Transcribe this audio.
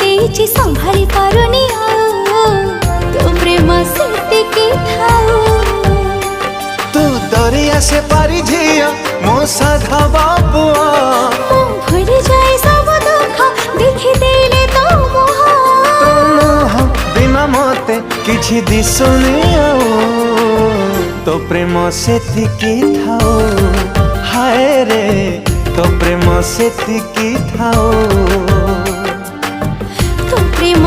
देइछि संभाली पारुनी तो प्रेम सेतिकी थाओ। तू दरिया से पारी झिया मो साधा बाबुआ मु भूली जाए सब दुख देखि देले तो मोह बिना मते किछि दिसुनी तो प्रेम सेतिकी थाओ। हाय रे तो प्रेम सेतिकी थाओ। तो प्रेम